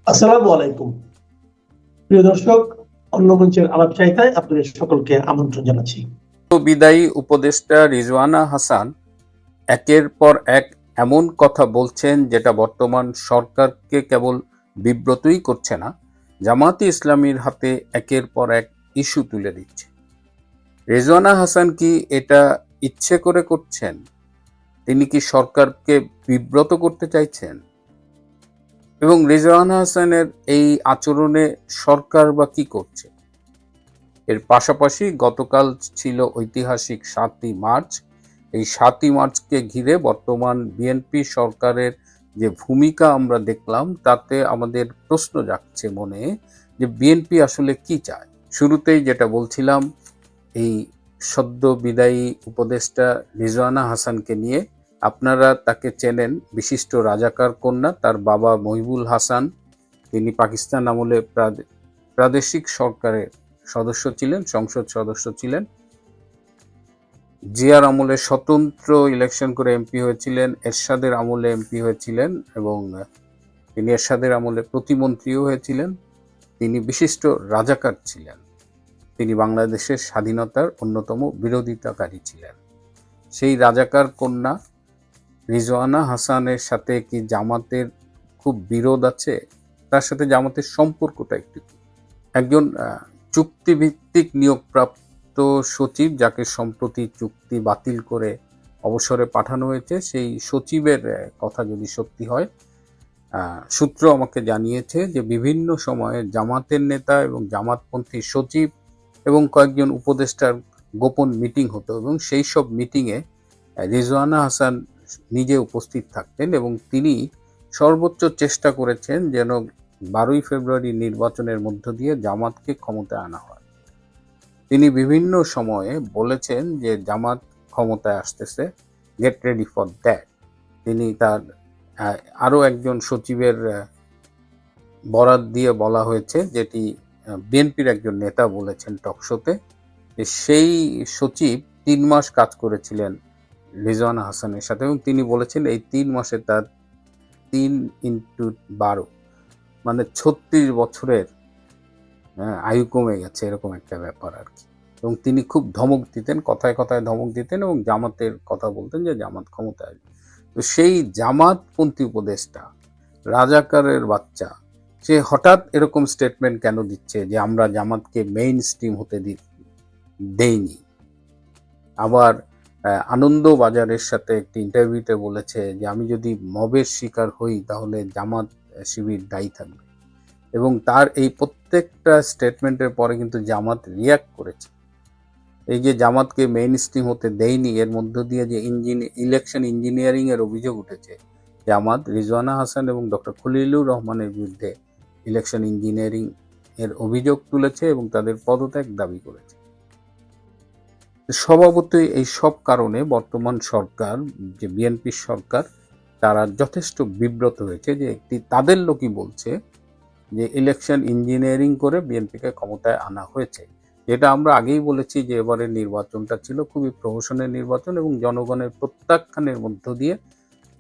আসসালামু আলাইকুম। প্রিয় দর্শক, অন্য মঞ্চের আলাপ চাইতায় আপনাদের সকলকে আমন্ত্রণ জানাচ্ছি। বিদায়ী উপদেষ্টা রিজওয়ানা হাসান একের পর এক এমন কথা বলছেন যেটা বর্তমান সরকারকে কেবল বিব্রতই করছে না, জামায়াতে ইসলামীর হাতে একের পর এক ইস্যু তুলে দিচ্ছে। রিজওয়ানা হাসান কি এটা ইচ্ছে করে করছেন? তিনি কি সরকারকে বিব্রত করতে চাইছেন? এবং রিজওয়ানা হাসানের এই আচরণে সরকার বা কি করছে? এর পাশাপাশি গতকাল ছিল ঐতিহাসিক ৭ই মার্চ। এই ৭ই মার্চকে ঘিরে বর্তমান বিএনপি সরকারের যে ভূমিকা আমরা দেখলাম, তাতে আমাদের প্রশ্ন জাগছে মনে যে বিএনপি আসলে কি চায়। শুরুতেই যেটা বলছিলাম, এই সদ্য বিদায়ী উপদেষ্টা রিজওয়ানা হাসানকে নিয়ে, আপনারা তাকে চেনেন বিশিষ্ট রাজাকার কন্যা। তার বাবা মহিবুল হাসান, তিনি পাকিস্তান আমলে প্রাদেশিক সরকারের সদস্য ছিলেন, সংসদ সদস্য ছিলেন। জিয়ার আমলে স্বতন্ত্র ইলেকশন করে এমপি হয়েছিলেন, এরশাদের আমলে এমপি হয়েছিলেন এবং তিনি এরশাদের আমলে প্রতিমন্ত্রীও হয়েছিলেন। তিনি বিশিষ্ট রাজাকার ছিলেন। তিনি বাংলাদেশের স্বাধীনতার অন্যতম বিরোধিতাকারী ছিলেন। সেই রাজাকার কন্যা রিজওয়ানা হাসানের সাথে কি জামাতের খুব বিরোধ আছে? তার সাথে জামাতের সম্পর্কটা একটু কি? একজন চুক্তিভিত্তিক নিয়োগপ্রাপ্ত সচিব, যাকে সম্প্রতি চুক্তি বাতিল করে অবসরে পাঠানো হয়েছে, সেই সচিবের কথা যদি সত্যি হয়, সূত্র আমাকে জানিয়েছে যে বিভিন্ন সময়ে জামাতের নেতা এবং জামাতপন্থী সচিব এবং কয়েকজন উপদেষ্টার গোপন মিটিং হতো এবং সেই সব মিটিংয়ে রিজওয়ানা হাসান নিজে উপস্থিত থাকতেন এবং তিনি সর্বোচ্চ চেষ্টা করেছেন যেন 12ই ফেব্রুয়ারি নির্বাচনের মধ্য দিয়ে জামাতকে ক্ষমতায় আনা হয়। তিনি বিভিন্ন সময়ে বলেছেন যে জামাত ক্ষমতায় আসতেছে, গেট রেডি ফর দ্যাট। তিনি তার আরও একজন সচিবের বরাত দিয়ে বলা হয়েছে, যেটি বিএনপির একজন নেতা বলেছেন টকশোতে, যে সেই সচিব 3 মাস কাজ করেছিলেন রিজওয়ানা হাসানের সাথে এবং তিনি বলেছেন এই 3 মাসে তার 3x12 মানে 36 বছরের আয়ু কমে গেছে, এরকম একটা ব্যাপার আর কি। এবং তিনি খুব ধমক দিতেন, কথায় কথায় ধমক দিতেন এবং জামাতের কথা বলতেন যে জামাত ক্ষমতায় আসবে। তো সেই জামাতপন্থী উপদেষ্টা, রাজাকারের বাচ্চা, সে হঠাৎ এরকম স্টেটমেন্ট কেন দিচ্ছে যে আমরা জামাতকে মেইন স্ট্রিম হতে দেইনি? আবার আনন্দবাজারের সাথে একটি ইন্টারভিউতে বলেছে যে আমি যদি মবের শিকার হই তাহলে জামাত শিবির দায়ী থাকবে। এবং তার এই প্রত্যেকটা স্টেটমেন্টের পরে কিন্তু জামাত রিয়াক্ট করেছে। এই যে জামাতকে মেইন স্ট্রিম হতে দেয়নি, এর মধ্য দিয়ে যে ইলেকশন ইঞ্জিনিয়ারিং এর অভিযোগ উঠেছে, জামাত রিজওয়ানা হাসান এবং ডক্টর খলিলুর রহমানের বিরুদ্ধে ইলেকশন ইঞ্জিনিয়ারিং এর অভিযোগ তুলেছে এবং তাদের পদত্যাগ দাবি করেছে। স্বভাবতই এই সব কারণে বর্তমান সরকার, যে বিএনপি সরকার, তারা যথেষ্ট বিব্রত হয়েছে যে একটি তাদের লোকই বলছে যে ইলেকশন ইঞ্জিনিয়ারিং করে বিএনপিকে ক্ষমতায় আনা হয়েছে। যেটা আমরা আগেই বলেছি যে এবারের নির্বাচনটা ছিল খুবই প্রহসনের নির্বাচন এবং জনগণের প্রত্যাখ্যানের মধ্য দিয়ে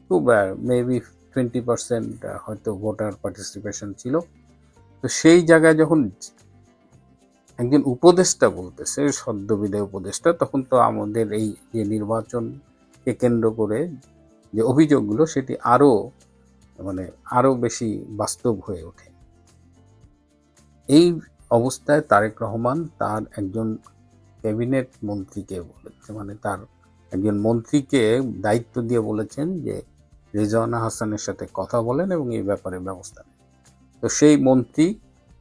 খুব মেবি 20% হয়তো ভোটার পার্টিসিপেশন ছিল। তো সেই জায়গায় যখন একজন উপদেষ্টা বলতেছে, সদ্য বিদায় উপদেষ্টা, তখন তো আমাদের এই যে নির্বাচনকে কেন্দ্র করে যে অভিযোগগুলো, সেটি আরো বেশি বাস্তব হয়ে ওঠে। এই অবস্থায় তারেক রহমান তার একজন ক্যাবিনেট মন্ত্রীকে বলেছে, মানে তার একজন মন্ত্রীকে দায়িত্ব দিয়ে বলেছেন যে রিজওয়ানা হাসানের সাথে কথা বলেন এবং এই ব্যাপারে ব্যবস্থা নেন। তো সেই মন্ত্রী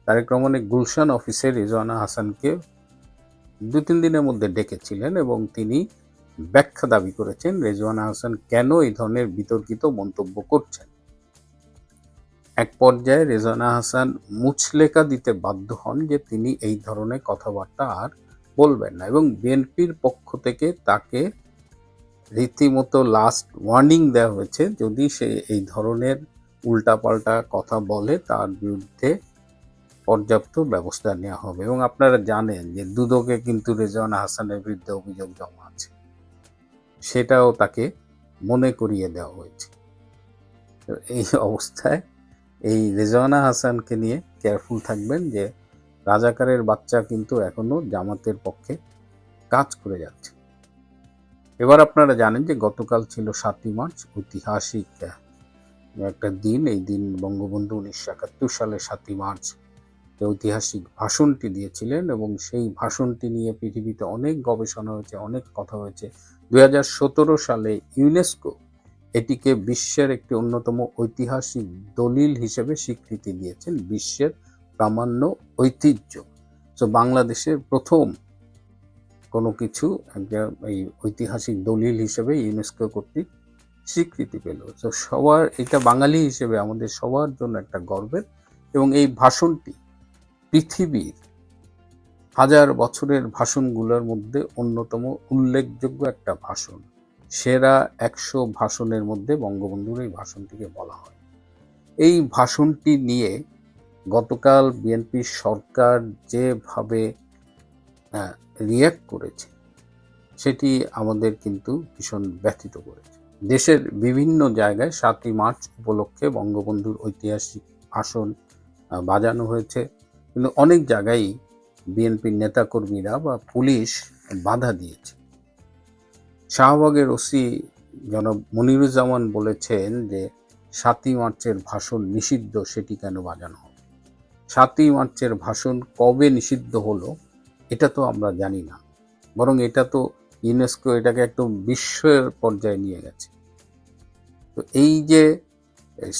তারেক রহমানের গুলশান অফিসে রিজওয়ানা হাসানকে 2-3 দিনের মধ্যে ডেকেছিলেন এবং তিনি ব্যাখ্যা দাবি করেছেন রিজওয়ানা হাসান কেন এই ধরনের বিতর্কিত মন্তব্য করছেন। এক পর্যায়ে রিজওয়ানা হাসান মুচলেকা দিতে বাধ্য হন যে তিনি এই ধরনের কথাবার্তা আর বলবেন না এবং বিএনপির পক্ষ থেকে তাকে রীতিমতো লাস্ট ওয়ার্নিং দেওয়া হয়েছে, যদি সে এই ধরনের উল্টাপাল্টা কথা বলে তার বিরুদ্ধে পর্যাপ্ত ব্যবস্থা নেওয়া হবে। এবং আপনারা জানেন যে দুদকে কিন্তু রিজওয়ানা হাসানের বিরুদ্ধে অভিযোগ জমা আছে, সেটাও তাকে মনে করিয়ে দেওয়া হয়েছে। তো এই অবস্থায় এই রেজওয়ানা হাসানকে নিয়ে কেয়ারফুল থাকবেন যে রাজাকারের বাচ্চা কিন্তু এখনো জামাতের পক্ষে কাজ করে যাচ্ছে। এবার আপনারা জানেন যে গতকাল ছিল 7ই মার্চ, ঐতিহাসিক একটা দিন। এই দিন বঙ্গবন্ধু 1971 সালে 7ই মার্চ ঐতিহাসিক ভাষণটি দিয়েছিলেন এবং সেই ভাষণটি নিয়ে পৃথিবীতে অনেক গবেষণা হয়েছে, অনেক কথা হয়েছে। 2017 সালে ইউনেস্কো এটিকে বিশ্বের একটি অন্যতম ঐতিহাসিক দলিল হিসেবে স্বীকৃতি দিয়েছেন, বিশ্বের প্রামাণ্য ঐতিহ্য। তো বাংলাদেশের প্রথম কোনো কিছু একটা এই ঐতিহাসিক দলিল হিসেবে ইউনেস্কো কর্তৃক স্বীকৃতি পেল। তো সবার, এটা বাঙালি হিসেবে আমাদের সবার জন্য একটা গর্বের। এবং এই ভাষণটি পৃথিবীর হাজার বছরের ভাষণগুলোর মধ্যে অন্যতম উল্লেখযোগ্য একটা ভাষণ। সেরা 100 ভাষণের মধ্যে বঙ্গবন্ধুর এই ভাষণটিকে বলা হয়। এই ভাষণটি নিয়ে গতকাল বিএনপি সরকার যেভাবে রিয়্যাক্ট করেছে সেটি আমাদের কিন্তু ভীষণ ব্যথিত করেছে। দেশের বিভিন্ন জায়গায় 7ই মার্চ উপলক্ষে বঙ্গবন্ধুর ঐতিহাসিক ভাষণ বাজানো হয়েছে, কিন্তু অনেক জায়গায় বিএনপির নেতাকর্মীরা বা পুলিশ বাধা দিয়েছে। শাহবাগের ওসি জনাব মনিরুজ্জামান বলেছেন যে 7ই মার্চের ভাষণ নিষিদ্ধ, সেটি কেন বাজানো হবে? 7ই মার্চের ভাষণ কবে নিষিদ্ধ হলো এটা তো আমরা জানি না, বরং এটা তো ইউনেস্কো এটাকে একদম বিশ্বের পর্যায়ে নিয়ে গেছে। তো এই যে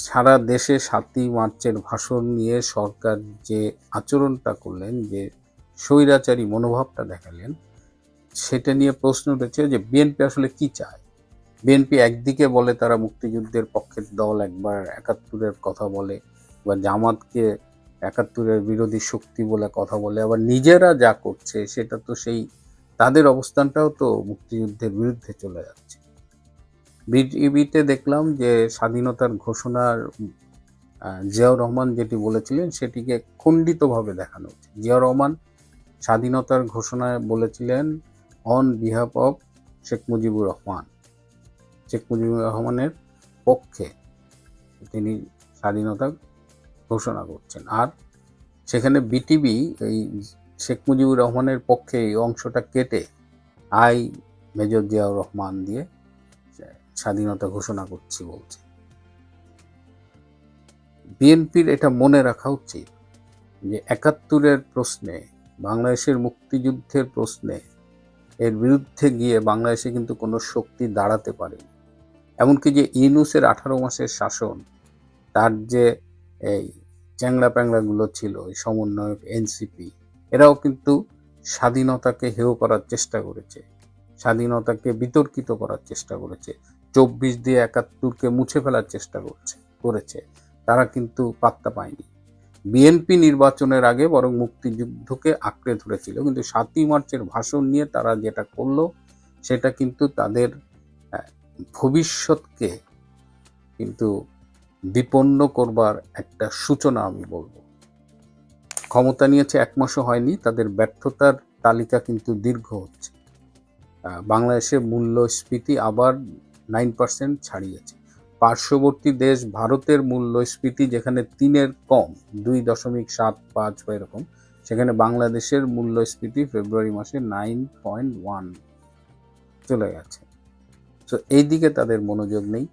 সারা দেশে 7ই মার্চের ভাষণ নিয়ে সরকার যে আচরণটা করলেন, যে স্বৈরাচারী মনোভাবটা দেখালেন, সেটা নিয়ে প্রশ্ন উঠেছে যে বিএনপি আসলে কি চায়। বিএনপি একদিকে বলে তারা মুক্তিযুদ্ধের পক্ষের দল, একবার 71-এর কথা বলে, বা জামাতকে 71-এর বিরোধী শক্তি বলে কথা বলে, আবার নিজেরা যা করছে সেটা তো সেই তাদের অবস্থানটাও তো মুক্তিযুদ্ধের বিরুদ্ধে চলে যাচ্ছে। বিটিভিতে দেখলাম যে স্বাধীনতার ঘোষণার জিয়াউর রহমান যেটি বলেছিলেন সেটিকে খণ্ডিতভাবে দেখানো হচ্ছে। জিয়াউর রহমান স্বাধীনতার ঘোষণায় বলেছিলেন on behalf of Sheikh Mujibur Rahman, Sheikh Mujibur রহমানের পক্ষে তিনি স্বাধীনতা ঘোষণা করছেন। আর সেখানে বিটিভি এই শেখ মুজিবুর রহমানের পক্ষে এই অংশটা কেটে আই মেজর জিয়াউর রহমান দিয়ে স্বাধীনতা ঘোষণা করছি বলছে। বিএনপির এটা মনে রাখা উচিত যে 71-এর প্রশ্নে, বাংলাদেশের মুক্তিযুদ্ধের প্রশ্নে এর বিরুদ্ধে গিয়ে বাংলাদেশে কিন্তু কোনো শক্তি দাঁড়াতে পারেনি। এমনকি যে ইউনূসের 18 মাসের শাসন, তার যে এই চ্যাংড়া প্যাংড়াগুলো ছিল, এই সমন্বয়ক এনসিপি, এরাও কিন্তু স্বাধীনতাকে হেয় করার চেষ্টা করেছে, স্বাধীনতাকে বিতর্কিত করার চেষ্টা করেছে, 24 দিয়ে 71-কে মুছে ফেলার চেষ্টা করেছে। তারা কিন্তু পাত্তা পায়নি। বিএনপি নির্বাচনের আগে বরং মুক্তিযুদ্ধকে আঁকড়ে ধরেছিল, কিন্তু 7ই মার্চের ভাষণ নিয়ে তারা যেটা করলো সেটা কিন্তু তাদের ভবিষ্যৎকে কিন্তু বিপন্ন করবার একটা সূচনা আমি বলবো। ক্ষমতা নিয়েছে 1 মাসও হয়নি, তাদের ব্যর্থতার তালিকা কিন্তু দীর্ঘ হচ্ছে। বাংলাদেশের মূল্যস্ফীতি আবার 9% ছাড়িয়েছে। পার্শ্ববর্তী দেশ ভারতের মূল্যস্ফীতি যেখানে 3-এর কম, 2.75 বা এরকম, সেখানে বাংলাদেশের মূল্যস্ফীতি ফেব্রুয়ারি মাসে 9.1 চলে গেছে। তো এই দিকে তাদের মনোযোগ নেই।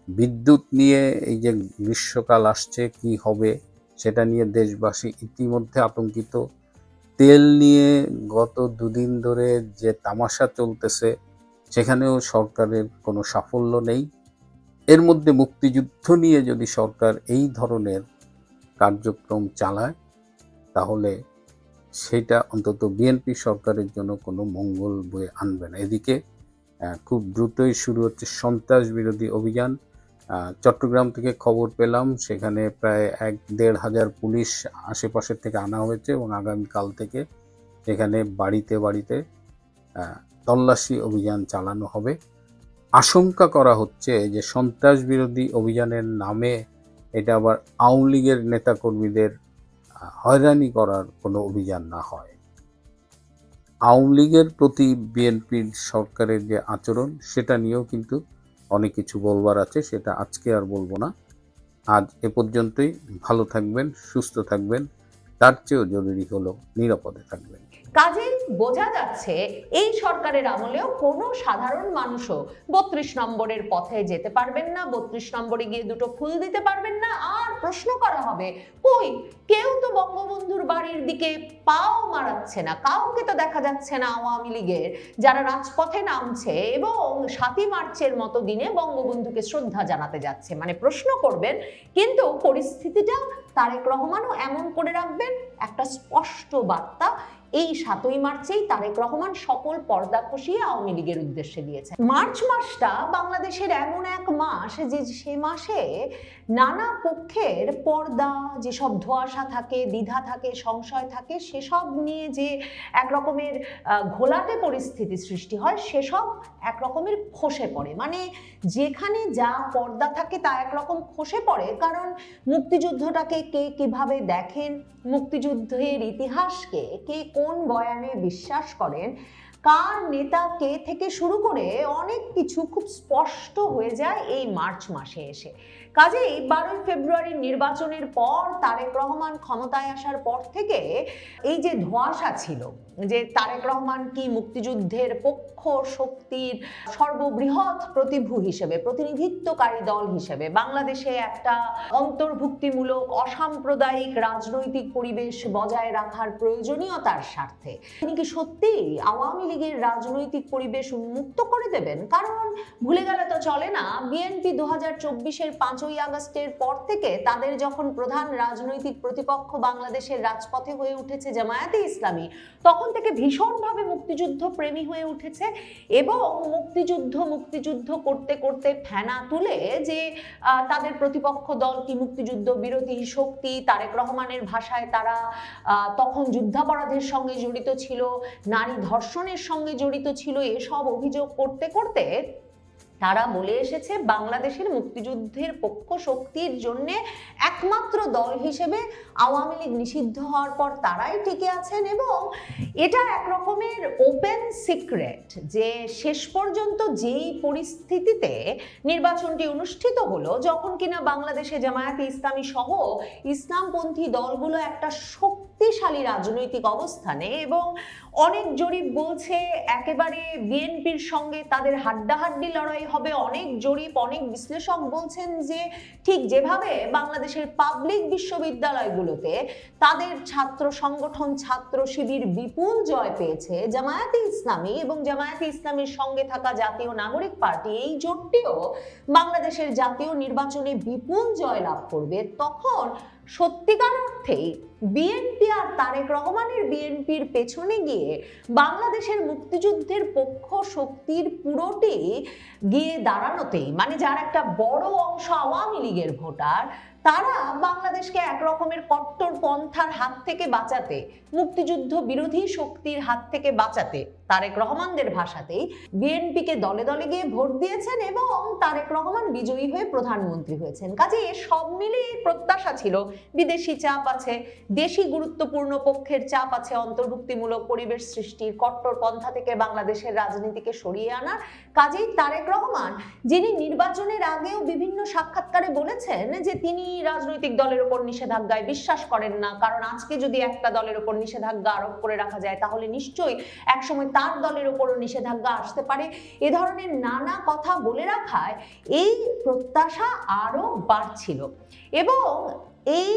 বিদ্যুৎ নিয়ে এই যে গ্রীষ্মকাল আসছে, কি হবে সেটা নিয়ে দেশবাসী ইতিমধ্যে আতঙ্কিত। তেল নিয়ে গত 2 দিন ধরে যে তামাশা চলতেছে, সেখানেও সরকারের কোনো সাফল্য নেই। এর মধ্যে মুক্তিযুদ্ধ নিয়ে যদি সরকার এই ধরনের কার্যক্রম চালায় তাহলে সেটা অন্তত বিএনপি সরকারের জন্য কোনো মঙ্গল বয়ে আনবে না। এদিকে খুব দ্রুতই শুরু হচ্ছে সন্ত্রাস বিরোধী অভিযান। চট্টগ্রাম থেকে খবর পেলাম সেখানে প্রায় 1-1.5 হাজার পুলিশ আশেপাশের থেকে আনা হয়েছে এবং আগামীকাল থেকে সেখানে বাড়িতে বাড়িতে তল্লাশি অভিযান চালানো হবে। আশঙ্কা করা হচ্ছে যে সন্ত্রাস বিরোধী অভিযানের নামে এটা আবার আওয়ামী লীগের নেতাকর্মীদের হয়রানি করার কোনো অভিযান না হয়। আওয়ামী লীগের প্রতি বিএনপির সরকারের যে আচরণ সেটা নিয়েও কিন্তু অনেক কিছু বলবার আছে, সেটা আজকে আর বলবো না। আজ এ পর্যন্তই। ভালো থাকবেন, সুস্থ থাকবেন, তার চেয়েও জরুরি হলো নিরাপদে থাকবেন। কাজেই বোঝা যাচ্ছে এই সরকারের আমলেও কোনো সাধারণ মানুষও 32 নম্বরের পথে যেতে পারবেন না, 32 নম্বরে গিয়ে দুটো ফুল দিতে পারবেন না। আর প্রশ্ন করা হবে, কই কেউ তো বঙ্গবন্ধুর বাড়ির দিকে পাও মারাচ্ছে না, কাউকে তো দেখা যাচ্ছে না আওয়ামী লীগের যারা রাজপথে নামছে এবং 7ই মার্চের মতো দিনে বঙ্গবন্ধুকে শ্রদ্ধা জানাতে যাচ্ছে। মানে প্রশ্ন করবেন, কিন্তু পরিস্থিতিটা তারেক রহমানও এমন করে রাখবেন একটা স্পষ্ট বার্তা এই 7ই মার্চেই তারেক রহমান সকল পর্দা খসিয়ে আওয়ামী লীগের উদ্দেশ্যে দিয়েছে। মার্চ মাসটা বাংলাদেশের এমন এক মাস যে সে মাসে নানা পক্ষের পর্দা, যেসব ধোঁয়াশা থাকে, দ্বিধা থাকে, সংশয় থাকে, সেসব নিয়ে যে এক রকমের ঘোলাটে পরিস্থিতি সৃষ্টি হয়, সেসব এক রকমের খসে পড়ে। মানে যেখানে যা পর্দা থাকে তা একরকম খসে পড়ে, কারণ মুক্তিযুদ্ধটাকে কে কিভাবে দেখেন, মুক্তিযুদ্ধের ইতিহাসকে কে কোন বয়ানে বিশ্বাস করেন, কার নেতা কে থেকে শুরু করে অনেক কিছু খুব স্পষ্ট হয়ে যায় এই মার্চ মাসে এসে। কাজেই 12ই ফেব্রুয়ারির নির্বাচনের পর তারেক রহমান ক্ষমতায় আসার পর থেকে এই যে ধোঁয়াশা ছিল যে তারেক রহমান কি মুক্তিযুদ্ধের পক্ষ শক্তির সর্ববৃহৎ প্রতিভূ হিসেবে, প্রতিনিধিত্বকারী দল হিসেবে বাংলাদেশে একটা অন্তর্ভুক্তিমূলক অসাম্প্রদায়িক রাজনৈতিক পরিবেশ বজায় রাখার প্রয়োজনীয়তার স্বার্থে তিনি কি সত্যি আওয়ামী লীগের রাজনৈতিক পরিবেশ উন্মুক্ত করে দেবেন? কারণ ভুলে গেলে তো চলে না, বিএনপি 2024-এর 5ই আগস্টের পর থেকে তাদের যখন প্রধান রাজনৈতিক প্রতিপক্ষ বাংলাদেশের রাজপথে হয়ে উঠেছে জামায়াতে ইসলামী, তখন থেকে ভীষণভাবে মুক্তিযুদ্ধ প্রেমী হয়ে উঠেছে এবং মুক্তিযুদ্ধ করতে করতে ফেনা তুলে যে তাদের প্রতিপক্ষ দল কি মুক্তিযুদ্ধ বিরোধী শক্তি, তারেক রহমানের ভাষায় তারা তখন যুদ্ধাপরাধের সঙ্গে জড়িত ছিল, নারী ধর্ষণের সঙ্গে জড়িত ছিল, এসব অভিযোগ করতে করতে তারা বলে এসেছে বাংলাদেশের মুক্তিযুদ্ধের পক্ষ শক্তির জন্য একমাত্র দল হিসেবে আওয়ামী লীগ নিষিদ্ধ হওয়ার পর তারাই টিকে আছেন। এবং এটা এক রকমের ওপেন সিক্রেট যে শেষ পর্যন্ত যেই পরিস্থিতিতে নির্বাচনটি অনুষ্ঠিত হলো, যখন কিনা বাংলাদেশে জামায়াতে ইসলামী সহ ইসলামপন্থী দলগুলো একটা শক্তিশালী রাজনৈতিক অবস্থানে, এবং অনেক জরিপ বলছে একেবারে বিএনপির সঙ্গে তাদের হাড্ডাহাড্ডি লড়াই হবে। অনেক জরিপ, অনেক বিশ্লেষক বলছেন যে ঠিক যেভাবে বাংলাদেশের পাবলিক বিশ্ববিদ্যালয়গুলোতে তাদের ছাত্র সংগঠন ছাত্র শিবির বিপুল জয় পেয়েছে, জামায়াতে ইসলামী এবং জামায়াতে ইসলামীর সঙ্গে থাকা জাতীয় নাগরিক পার্টি এই জোটটিও বাংলাদেশের জাতীয় নির্বাচনে বিপুল জয় লাভ করবে, তখন সত্যিকার অর্থেই বিএনপি আর তারেক রহমানের বিএনপির পেছনে গিয়ে বাংলাদেশের মুক্তিযুদ্ধের পক্ষ শক্তির পুরোটি গিয়ে দাঁড়ানোতেই, মানে যার একটা বড় অংশ আওয়ামী লীগের ভোটার, তারা বাংলাদেশকে এক রকমের কট্টর পন্থার হাত থেকে বাঁচাতে, মুক্তিযুদ্ধ বিরোধী শক্তির হাত থেকে বাঁচাতে তারেক রহমানদের ভাষাতেই বিএনপিকে দলে দলে গিয়ে ভোট দিয়েছেন এবং তারেক রহমান বিজয়ী হয়ে প্রধানমন্ত্রী হয়েছেন। কাজে সব মিলিয়ে প্রত্যাশা ছিল, বিদেশি চাপ আছে, দেশি গুরুত্বপূর্ণ পক্ষের চাপ আছে অন্তর্ভুক্তিমূলক পরিবেশ সৃষ্টির, কট্টর পন্থা থেকে বাংলাদেশের রাজনীতিকে সরিয়ে আনার। কাজেই তারেক রহমান, যিনি নির্বাচনের আগেও বিভিন্ন সাক্ষাৎকারে বলেছেন যে তিনি রাজনৈতিক দলের উপর নিষেধাজ্ঞায় বিশ্বাস করেন না, কারণ আজকে যদি একটা দলের উপর নিষেধাজ্ঞা আরোপ করে রাখা যায় তাহলে নিশ্চয়ই একসময় তার দলের উপরও নিষেধাজ্ঞা আসতে পারে, এ ধরনের নানা কথা বলে রাখায় এই প্রত্যাশা আরো বাড়ছিল। এবং এই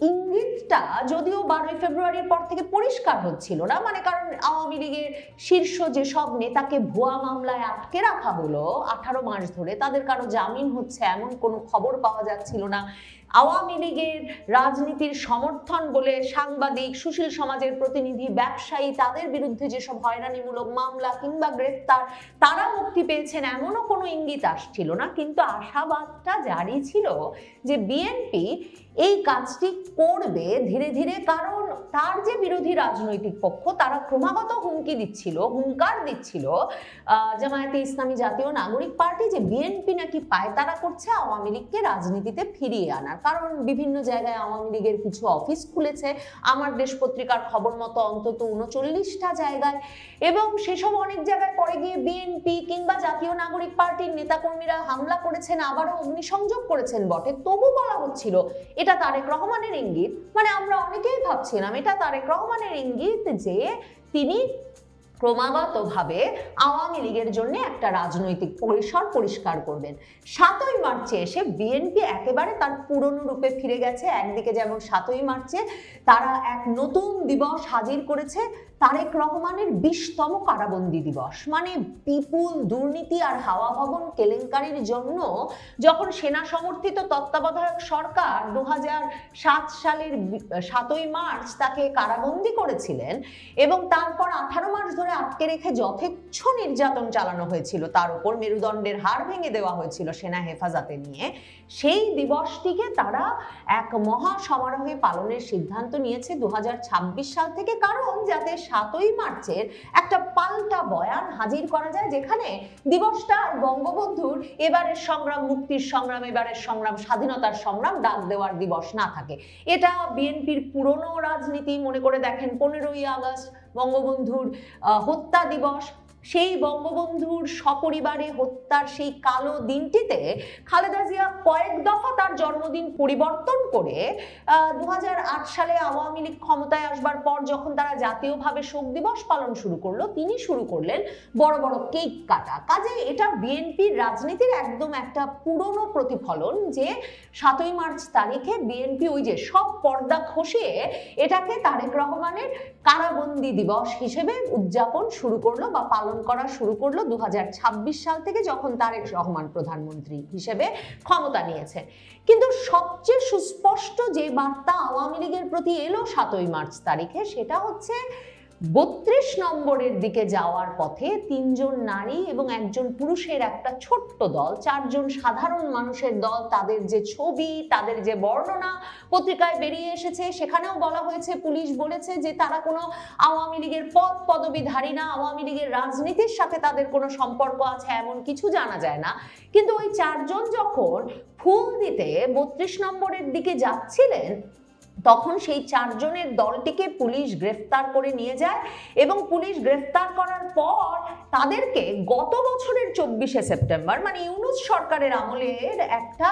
ইঙ্গিতটা যদিও 12ই ফেব্রুয়ারির পর থেকে পরিষ্কার হচ্ছিল না, মানে কারণ আওয়ামী লীগের শীর্ষ যেসব নেতাকে ভুয়া মামলায় আটকে রাখা হলো 18 মাস ধরে, তাদের কারো জামিন হচ্ছে এমন কোনো খবর পাওয়া যাচ্ছিল না। আওয়ামী লীগের রাজনীতির সমর্থন বলে সাংবাদিক, সুশীল সমাজের প্রতিনিধি, ব্যবসায়ী, তাদের বিরুদ্ধে যেসব হয়রানিমূলক মামলা কিংবা গ্রেফতার, তারা মুক্তি পেয়েছেন এমনও কোনো ইঙ্গিত আসছিল না। কিন্তু আশাবাদটা জারি ছিল যে বিএনপি এই কাজটি করবে ধীরে ধীরে, কারণ তার যে বিরোধী রাজনৈতিক পক্ষ তারা ক্রমাগত হুঙ্কার দিচ্ছিল জামায়াতে ইসলামী জাতীয় নাগরিক পার্টি, যে বিএনপি নাকি পায়তারা করছে আওয়ামী লীগকে রাজনীতিতে ফিরিয়ে আনার। কারণ বিভিন্ন জায়গায় আওয়ামী লীগের কিছু অফিস খুলেছে, আমার দেশ পত্রিকার খবর মতো অন্তত 39টা জায়গায়, এবং সেসব অনেক জায়গায় পরে গিয়ে বিএনপি কিংবা জাতীয় নাগরিক পার্টির নেতাকর্মীরা হামলা করেছেন, আবারও অগ্নিসংযোগ করেছেন বটে। তবু বলা হচ্ছিল এটা তারেক রহমানের ইঙ্গিত, মানে আমরা অনেকেই ভাবছিলাম এটা তারেক রহমানের ইঙ্গিত যে তিনি ক্রমাগতভাবে আওয়ামী লীগের জন্য একটা রাজনৈতিক পরিসর পরিষ্কার করবেন। 7ই মার্চে এসে বিএনপি একেবারে তার পুরনো রূপে ফিরে গেছে। একদিকে যেমন 7ই মার্চে তারা এক নতুন দিবস হাজির করেছে, তারেক রহমানের 20তম কারাবন্দী দিবস। মানে বিপুল দুর্নীতি আর হাওয়া ভবন কেলেঙ্কারির জন্য যখন সেনা সমর্থিত তত্ত্বাবধায়ক সরকার 2007 সালের 7ই মার্চ তাকে কারাবন্দী করেছিলেন এবং তারপর 18 মাস ধরে আটকে রেখে যথেচ্ছ নির্যাতন চালানো হয়েছিল, তার উপর মেরুদণ্ডের হাড় ভেঙে দেওয়া হয়েছিল সেনা হেফাজতে নিয়ে, সেই দিবসটিকে তারা এক মহা সমারোহে পালনের সিদ্ধান্ত নিয়েছে 2026 সাল থেকে। কারণ যাতে 7ই মার্চের একটা পাল্টা বয়ান হাজির করা যায়, যেখানে দিবসটা বঙ্গবন্ধুর এবারের সংগ্রাম, মুক্তির সংগ্রাম, এবারের সংগ্রাম, স্বাধীনতার সংগ্রাম ডাক দেওয়ার দিবস না থাকে। এটা বিএনপির পুরনো রাজনীতি। মনে করে দেখেন 15ই আগস্ট বঙ্গবন্ধুর হত্যা দিবস, সেই বঙ্গবন্ধুর সপরিবারে হত্যার সেই কালো দিনটিতে খালেদা জিয়া কয়েক দফা তার জন্মদিন পরিবর্তন করে 2008 সালে আওয়ামী লীগ ক্ষমতায় আসবার পর যখন তারা জাতীয়ভাবে শোক দিবস পালন শুরু করলো, তিনি শুরু করলেন বড় বড় কেক কাটা। কাজে এটা বিএনপির রাজনীতির একদম একটা পুরনো প্রতিফলন যে 7ই মার্চ তারিখে বিএনপি ওই যে সব পর্দা খসিয়ে এটাকে তারেক রহমানের কারাবন্দী দিবস হিসেবে উদযাপন শুরু করলো বা পালন করা শুরু করলো 2026 সাল থেকে, যখন তারেক রহমান প্রধানমন্ত্রী হিসেবে ক্ষমতা নিয়েছে। কিন্তু সবচেয়ে সুস্পষ্ট যে বার্তা আওয়ামী লীগের প্রতি এলো 7ই মার্চ তারিখে, সেটা হচ্ছে 32 নম্বরের দিকে যাওয়ার পথে 3 জন নারী এবং 1 জন পুরুষের একটা ছোট্ট দল, 4 জন সাধারণ মানুষের দল, তাদের যে ছবি, তাদের যে বর্ণনা পত্রিকায় বেরিয়ে এসেছে, সেখানেও বলা হয়েছে, পুলিশ বলেছে যে তারা কোনো আওয়ামী লীগের পদ পদবীধারী না, আওয়ামী লীগের রাজনীতির সাথে তাদের কোনো সম্পর্ক আছে এমন কিছু জানা যায় না। কিন্তু ওই 4 জন যখন ফুল দিতে 32 নম্বরের দিকে যাচ্ছিলেন, তখন সেই 4 জনের দলটিকে পুলিশ গ্রেফতার করে নিয়ে যায় এবং পুলিশ গ্রেফতার করার পর তাদেরকে গত বছরের 24শে সেপ্টেম্বর, মানে ইউনূস সরকারের আমলের একটা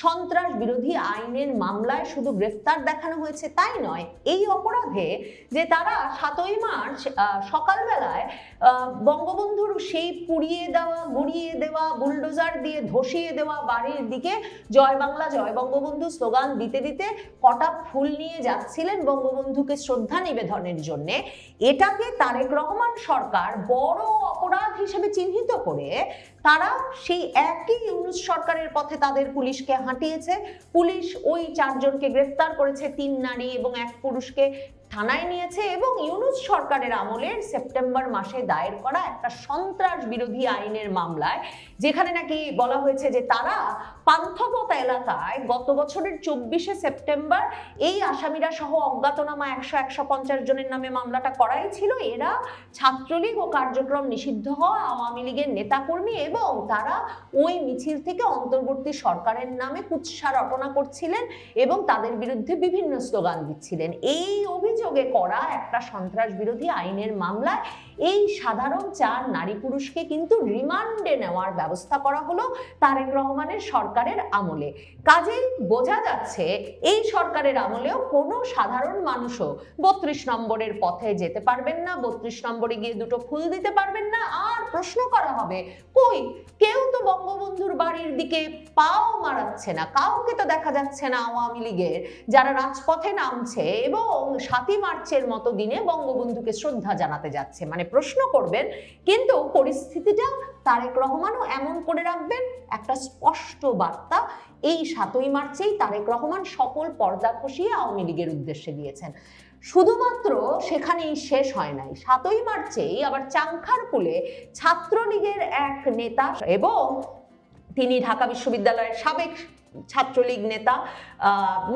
সন্ত্রাস বিরোধী আইনের মামলায় শুধু গ্রেফতার দেখানো হয়েছে তাই নয়, এই অপরাধে যে তারা 7ই মার্চ সকালবেলায় বঙ্গবন্ধুর সেই পুড়িয়ে দেওয়া, গুড়িয়ে দেওয়া, বুলডোজার দিয়ে ধসিয়ে দেওয়া বাড়ির দিকে জয় বাংলা জয় বঙ্গবন্ধু স্লোগান দিতে দিতে কটা ফুল নিয়ে যাচ্ছিলেন বঙ্গবন্ধুকে শ্রদ্ধা নিবেদনের জন্য। এটাকে তারেক রহমান সরকার বড় অপরাধ হিসেবে চিহ্নিত করে তারা সেই একই ইউনূস সরকারের পথে তাদের পুলিশকে হাঁটিয়েছে। পুলিশ ওই 4 জনকে গ্রেফতার করেছে, 3 নারী এবং 1 পুরুষকে থানায় নিয়েছে এবং ইউনূস সরকারের আমলের সেপ্টেম্বর মাসে দায়ের করা একটা সন্ত্রাস বিরোধী আইনের মামলায়, যেখানে নাকি বলা হয়েছে যে তারা পান্থপথ এলাকায় গত বছরের 24শে সেপ্টেম্বর এই আসামিরা সহ অজ্ঞাতনামা 100-150 জনের নামে মামলাটা করাই ছিল। এরা ছাত্রলীগ ও কার্যক্রম নিষিদ্ধ হওয়া আওয়ামী লীগের নেতাকর্মী এবং তারা ওই মিছিল থেকে অন্তর্বর্তী সরকারের নামে কুৎসা রটনা করছিলেন এবং তাদের বিরুদ্ধে বিভিন্ন স্লোগান দিচ্ছিলেন। এই অভিযোগে করা একটা সন্ত্রাস বিরোধী আইনের মামলায় এই সাধারণ 4 নারী পুরুষকে কিন্তু রিমান্ডে নেওয়ার ব্যবস্থা করা হলো তারেক রহমানের সরকারের আমলে। কাজেই বোঝা যাচ্ছে এই সরকারের আমলেও কোনো সাধারণ মানুষও 32 নম্বরের পথে যেতে পারবেন না, 32 নম্বরে গিয়ে 2টো ফুল দিতে পারবেন না। আর প্রশ্ন করা হবে, কই কেউ তো বঙ্গবন্ধুর বাড়ির দিকে পাও মারাচ্ছে না, কাউকে তো দেখা যাচ্ছে না আওয়ামী লীগের যারা রাজপথে নামছে এবং 7ই মার্চের মতো দিনে বঙ্গবন্ধুকে শ্রদ্ধা জানাতে যাচ্ছে। মানে প্রশ্ন করবেন, কিন্তু পরিস্থিতিটা তারেক রহমানও এমন করে রাখবেন একটা স্পষ্ট বার্তা এই 7ই মার্চেই তারেক রহমান সকল পর্দা খসিয়ে আওয়ামী লীগের উদ্দেশ্যে দিয়েছেন। শুধুমাত্র সেখানেই শেষ হয় নাই, 7ই মার্চেই আবার চাংখারপুলে ছাত্রলীগের এক নেতা এবং তিনি ঢাকা বিশ্ববিদ্যালয়ের সাবেক ছাত্রলীগ নেতা,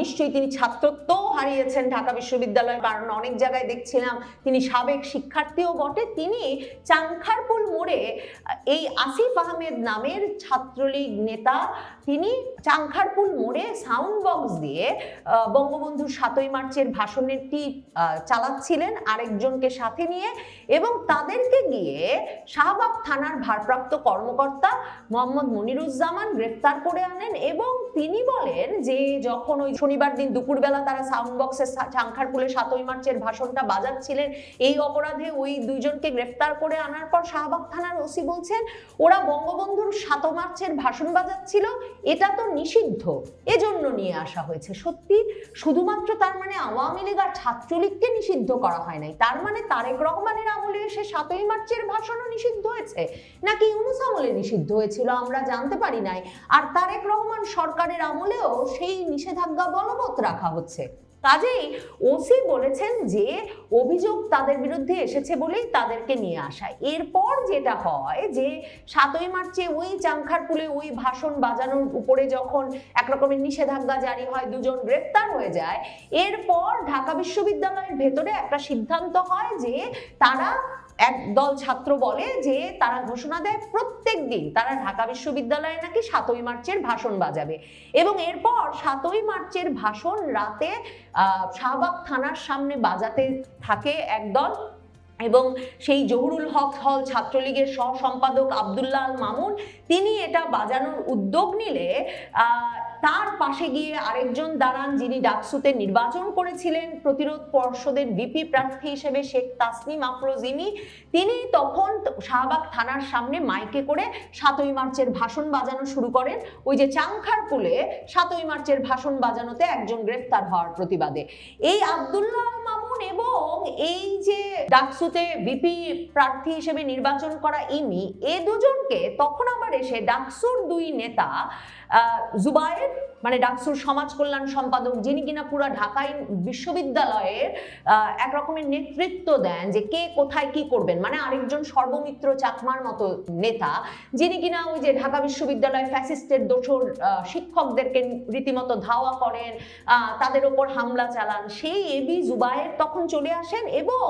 নিশ্চয়ই তিনি ছাত্রত্বও হারিয়েছেন ঢাকা বিশ্ববিদ্যালয়ে, কারণ অনেক জায়গায় দেখছিলাম তিনি সাবেক শিক্ষার্থীও বটে। তিনি চাংখারপুল মোড়ে এই আসিফ আহমেদ নামের ছাত্রলীগ নেতা, তিনি চাংখারপুল মোড়ে সাউন্ড বক্স দিয়ে বঙ্গবন্ধুর 7ই মার্চের ভাষণটি চালাচ্ছিলেন আরেকজনকে সাথে নিয়ে, এবং তাদেরকে গিয়ে শাহবাগ থানার ভারপ্রাপ্ত কর্মকর্তা মোহাম্মদ মনিরুজ্জামান গ্রেফতার করে আনেন। এবং তিনি বলেন যে যখন ওই শনিবার দিন দুপুরবেলা তারা সাউন্ড বক্সে চাংখারপুলে 7ই মার্চের ভাষণটা বাজাচ্ছিলেন, এই অপরাধে ওই দুইজনকে গ্রেফতার করে আনার পর শাহবাগ থানার ওসি বলছেন ওরা বঙ্গবন্ধুর 7 মার্চের ভাষণ বাজাচ্ছিল, এটা তো নিষিদ্ধ, এজন্য নিয়ে আসা হয়েছে। সত্যি শুধুমাত্র তার মানে আওয়ামী লীগ আর ছাত্রলীগকে নিষিদ্ধ করা হয় নাই, তার মানে তারেক রহমানের আমলে এসে 7ই মার্চের ভাষণও নিষিদ্ধ হয়েছে, নাকি ইউনূস আমলে নিষিদ্ধ হয়েছিল আমরা জানতে পারি নাই, আর তারেক রহমান সরকারের আমলেও সেই নিষেধাজ্ঞা বলবৎ রাখা হচ্ছে। কাজেই ওসি বলেছেন যে অভিযোগ তাদের বিরুদ্ধে এসেছে বলেই তাদেরকে নিয়ে আসা। এরপর যেটা হয় যে 7ই মার্চে ওই চাংখারপুলে ওই ভাষণ বাজানোর উপরে যখন একরকমের নিষেধাজ্ঞা জারি হয়, দুজন গ্রেফতার হয়ে যায়, এরপর ঢাকা বিশ্ববিদ্যালয়ের ভেতরে একটা সিদ্ধান্ত হয় যে তারা একদল ছাত্র বলে যে তারা ঘোষণা দেয় প্রত্যেক দিন তারা ঢাকা বিশ্ববিদ্যালয়ে নাকি 7ই মার্চের ভাষণ বাজাবে। এবং এরপর 7ই মার্চের ভাষণ রাতে শাহবাগ থানার সামনে বাজাতে থাকে একদল, এবং সেই জহুরুল হক হল ছাত্রলীগের সহ সম্পাদক আব্দুল্লাহ আল মামুন তিনি এটা বাজানোর উদ্যোগ নিলে তার পাশে গিয়ে আরেকজন দাঁড়ান যিনি ডাকসুতে নির্বাচন করেছিলেন প্রতিরোধ পর্ষদের ভিপি প্রার্থী হিসেবে শেখ তাসনিম আফরোজিনী, তিনি তখন শাহবাগ থানার সামনে মাইকে করে 7ই মার্চের ভাষণ বাজানো শুরু করেন, ওই যে চাংখারপুলে 7ই মার্চের ভাষণ বাজানোতে একজন গ্রেফতার হওয়ার প্রতিবাদে। এই আব্দুল্লাহ আল মামুন এবং এই যে ডাকসুতে ভিপি প্রার্থী হিসেবে নির্বাচন করা ইমি, এ দুজনকে তখন আবার এসে ডাকসুর দুই নেতা জুবায়ের মানে ডাকসুর সমাজ কল্যাণ সম্পাদক, যিনি কিনা পুরা ঢাকায় বিশ্ববিদ্যালয়ের এক রকমের নেতৃত্ব দেন যে কে কোথায় কি করবেন, মানে আরেকজন সর্বমিত্র চাকমার মতো নেতা, যিনি কিনা ওই যে ঢাকা বিশ্ববিদ্যালয় ফ্যাসিস্টের দোসর শিক্ষকদেরকে রীতিমতো ধাওয়া করেন, তাদের ওপর হামলা চালান, সেই এবি জুবায়ের তখন চলে আসেন। এবং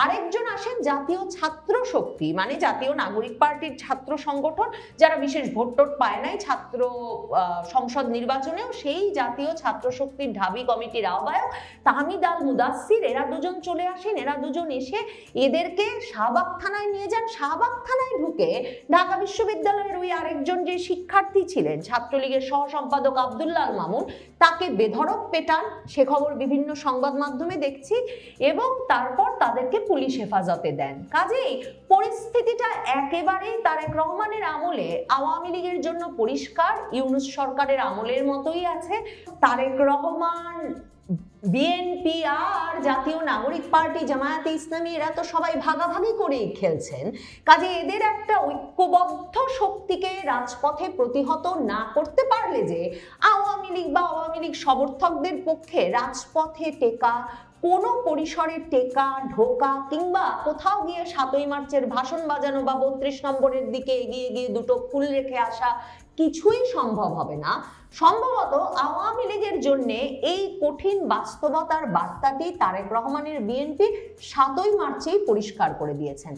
আরেকজন আসেন জাতীয় ছাত্র শক্তি, মানে জাতীয় নাগরিক পার্টির ছাত্র সংগঠন, যারা বিশেষ ভোট টোট পায় নাই ছাত্র সংসদ নির্বাচনেও, সেই জাতীয় ছাত্র শক্তির ঢাবি কমিটির আহ্বায়ক তাহমিদ আল মুদাসসির, এরা দুজন চলে আসেন। এরা দুজন এসে এদেরকে শাহবাগ থানায় নিয়ে যান। শাহবাগ থানায় ঢুকে ঢাকা বিশ্ববিদ্যালয়ের ওই আরেকজন যে শিক্ষার্থী ছিলেন ছাত্রলীগের সহ সম্পাদক আব্দুল্লাহ আল মামুন, তাকে বেধড়ক পেটান, সে খবর বিভিন্ন সংবাদ মাধ্যমে দেখছি, এবং তারপর তাদেরকে পুলিশ হেফাজতে দেন। কাজেই পরিস্থিতিটা একেবারেই তারেক রহমানের আমলে আওয়ামী লীগের জন্য পরিষ্কার, ইউনূস সরকারের আমলের মতোই আছে। তারেক রহমান, বিএনপি আর জাতীয় নাগরিক পার্টি, জামায়াতে ইসলামী, এরা তো সবাই ভাগাভাগি করেই খেলছেন। কাজে এদের একটা ঐক্যবদ্ধ শক্তিকে রাজপথে প্রতিহত না করতে পারলে যে আওয়ামী লীগ বা আওয়ামী লীগ সমর্থকদের পক্ষে রাজপথে টেকা, কোনো পরিসরে টেকা, ঢোকা, কিংবা কোথাও গিয়ে 7ই মার্চের ভাষণ বাজানো বা 32 নম্বরের দিকে এগিয়ে গিয়ে দুটো ফুল রেখে আসা কিছুই সম্ভব হবে না। সম্ভবত আওয়ামী লীগের জন্য এই কঠিন বাস্তবতার বার্তাটি তারেক রহমানের বিএনপি 7ই মার্চেই পরিষ্কার করে দিয়েছেন।